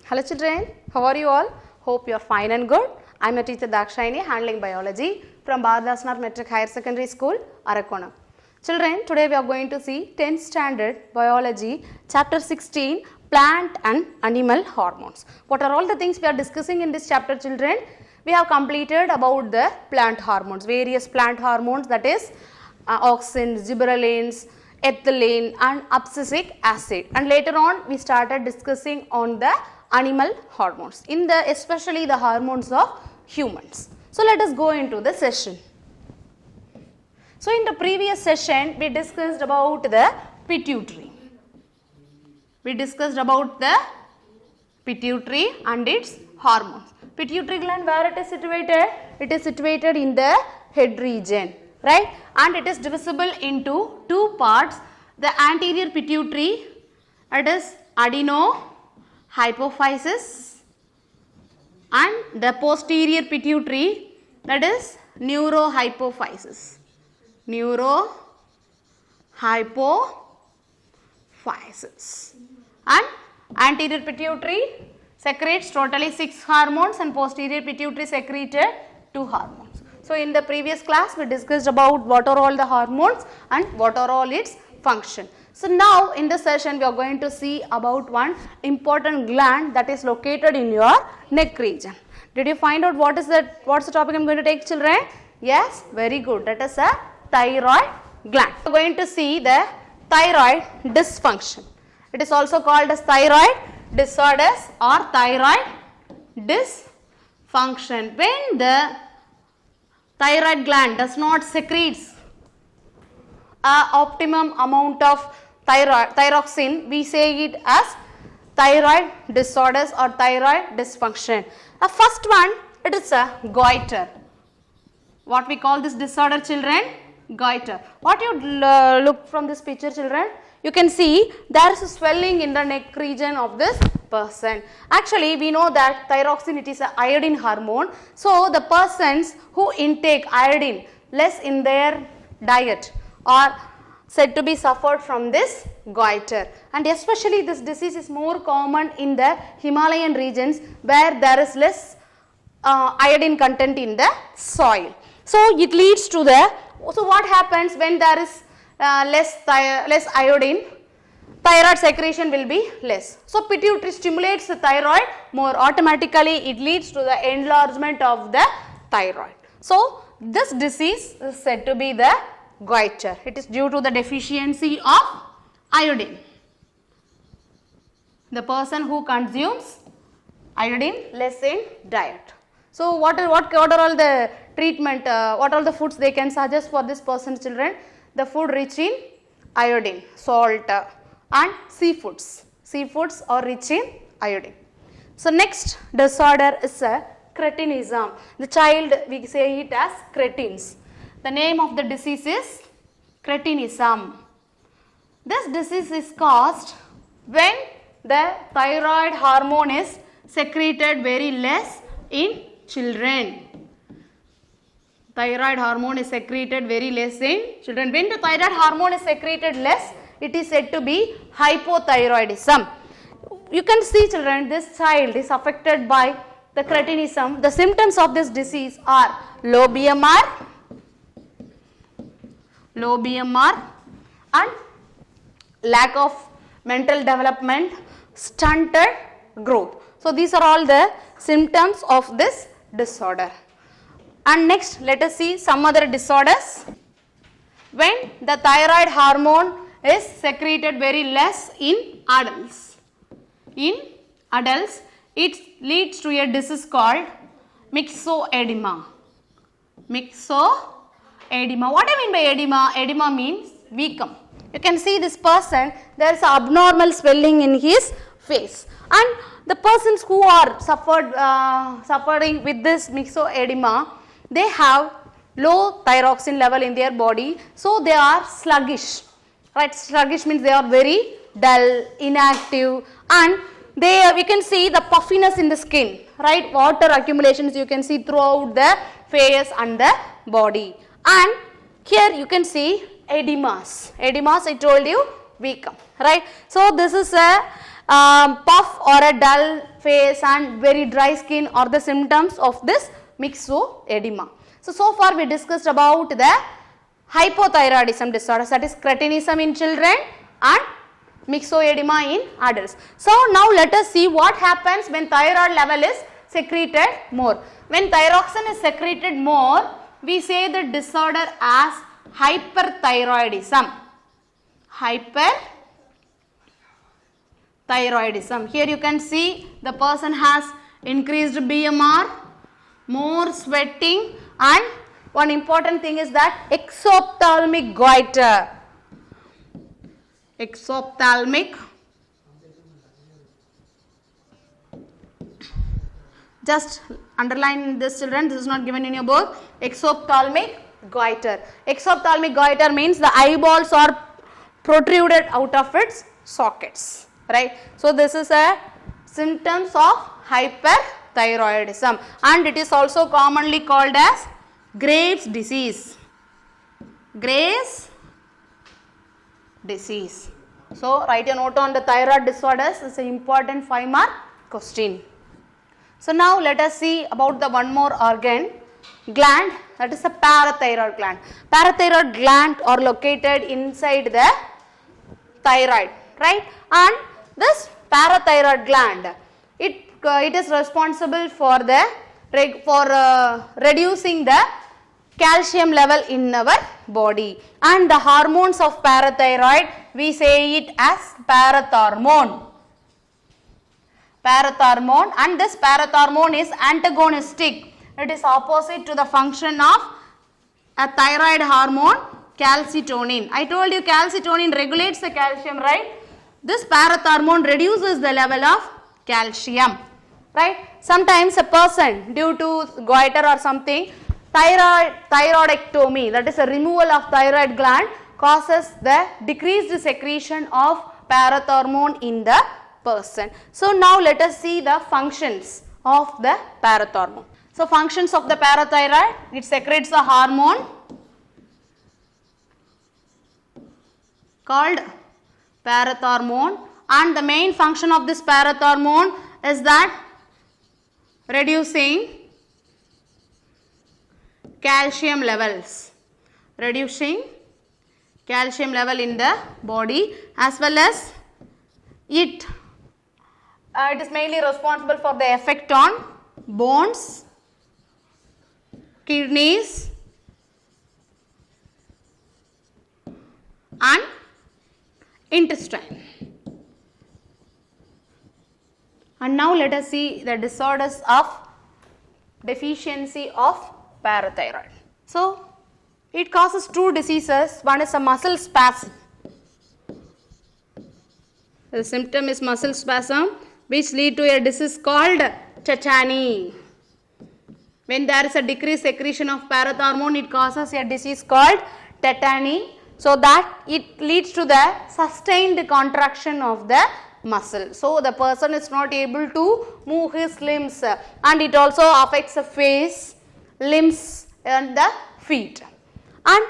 Hello children, how are you all? Hope you are fine and good. I am your teacher Dakshayani handling biology from Bharadasnar Metric Higher Secondary School, Arakonam. Children, today we are going to see 10th standard biology chapter 16 plant and animal hormones. What are all the things we are discussing in this chapter children? We have completed about the plant hormones, various plant hormones, that is auxin, gibberellins, ethylene and abscisic acid, and later on we started discussing on the animal hormones, especially the hormones of humans. So let us go into the session. So in the previous session we discussed about the pituitary. We discussed about the pituitary and its hormones. Pituitary gland, where it is situated? It is situated in the head region, right? And it is divisible into two parts. The anterior pituitary, it is adenohypophysis, and the posterior pituitary, that is neurohypophysis. Neurohypophysis. And anterior pituitary secretes totally 6 hormones and posterior pituitary secreted 2 hormones. So in the previous class we discussed about what are all the hormones and what are all its function. So now in this session we are going to see about one important gland that is located in your neck region. Did you find out what's the topic I am going to take children? Yes, very good. That is a thyroid gland. We are going to see the thyroid dysfunction. It is also called as thyroid disorders or thyroid dysfunction. When the thyroid gland does not secrete optimum amount of thyroxine, we say it as thyroid disorders or thyroid dysfunction. The first one, it is a goiter. What we call this disorder children? Goiter. What you look from this picture children? You can see there is a swelling in the neck region of this person. Actually, we know that thyroxine, it is an iodine hormone. So the persons who intake iodine less in their diet are said to be suffered from this goiter, and especially this disease is more common in the Himalayan regions where there is less iodine content in the soil. So it leads to so what happens when there is less iodine? Thyroid secretion will be less. So pituitary stimulates the thyroid more, automatically it leads to the enlargement of the thyroid. So this disease is said to be the goiter. It is due to the deficiency of iodine. The person who consumes iodine less in diet. So what are all the treatment, what all the foods they can suggest for this person children? The food rich in iodine, salt and seafoods. Seafoods are rich in iodine. So next disorder is cretinism. The child, we say it as cretins. The name of the disease is cretinism. This disease is caused when the thyroid hormone is secreted very less in children. Thyroid hormone is secreted very less in children. When the thyroid hormone is secreted less, it is said to be hypothyroidism. You can see children, this child is affected by the cretinism. The symptoms of this disease are low BMR and lack of mental development, stunted growth. So these are all the symptoms of this disorder. And next let us see some other disorders. When the thyroid hormone is secreted very less in adults. In adults, it leads to a disease called myxoedema. Myxoedema. What I mean by edema? Edema means vacuum. You can see this person, there is abnormal swelling in his face, and the persons who are suffering with this myxoedema, they have low thyroxine level in their body, so they are sluggish, right? Sluggish means they are very dull, inactive, and we can see the puffiness in the skin, right? Water accumulations you can see throughout the face and the body. And here you can see edemas. Edemas I told you, vacuum, right? So this is a puff or a dull face and very dry skin are the symptoms of this myxoedema. So far we discussed about the hypothyroidism disorders, that is cretinism in children and myxoedema in adults. So now let us see what happens when thyroid level is secreted more. When thyroxine is secreted more, we say the disorder as hyperthyroidism. Hyperthyroidism. Here you can see the person has increased BMR, more sweating, and one important thing is that exophthalmic goiter. Exophthalmic. Just underline this, children, this is not given in your book. Exophthalmic goiter. Exophthalmic goiter means the eyeballs are protruded out of its sockets, right? So this is a symptoms of hyperthyroidism, and it is also commonly called as Graves' disease. Graves' disease. So write a note on the thyroid disorders. It's an important 5-mark question. So now let us see about the one more organ, gland, that is a parathyroid gland. Parathyroid gland are located inside the thyroid, right? And this parathyroid gland, it is responsible for the reducing the calcium level in our body, and the hormones of parathyroid, we say it as parathormone. Parathormone, and this parathormone is antagonistic. It is opposite to the function of a thyroid hormone, calcitonin. I told you calcitonin regulates the calcium, right? This parathormone reduces the level of calcium, right? Sometimes a person, due to goiter or something, thyroidectomy, that is a removal of thyroid gland, causes the decreased secretion of parathormone in the person. So now let us see the functions of the parathormone. So functions of the parathyroid, it secretes a hormone called parathormone, and the main function of this parathormone is that reducing calcium levels, reducing calcium level in the body, as well as it is mainly responsible for the effect on bones, kidneys, and intestine. And now let us see the disorders of deficiency of parathyroid. So it causes two diseases. One is a muscle spasm. The symptom is muscle spasm, which lead to a disease called tetany. When there is a decreased secretion of parathormone, it causes a disease called tetany, so that it leads to the sustained contraction of the muscle. So the person is not able to move his limbs, and it also affects the face, limbs, and the feet. And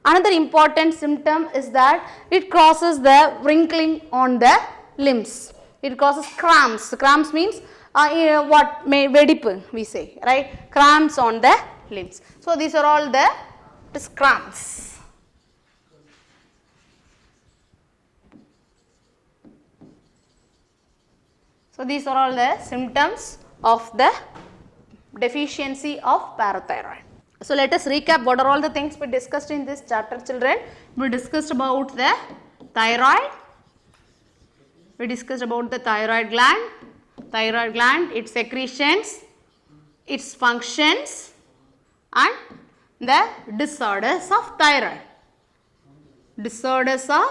another important symptom is that it causes the wrinkling on the limbs. It causes cramps. Cramps means vedipu we say, right? Cramps on the limbs. So these are all the cramps. So these are all the symptoms of the deficiency of parathyroid. So let us recap what are all the things we discussed in this chapter, children. We discussed about the thyroid. We discussed about the thyroid gland, its secretions, its functions, and the disorders of thyroid. Disorders of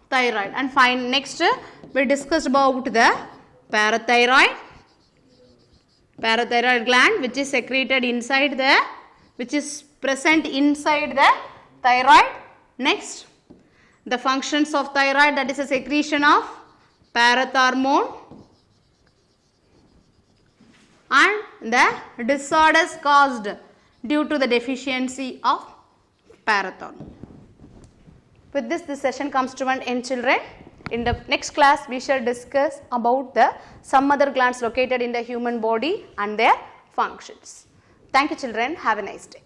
thyroid. And next we discussed about the parathyroid gland, which is secreted inside the, which is present inside the thyroid. Next, the functions of thyroid, that is a secretion of parathormone, and the disorders caused due to the deficiency of parathormone. With this session comes to an end, children. In the next class, we shall discuss about some other glands located in the human body and their functions. Thank you children. Have a nice day.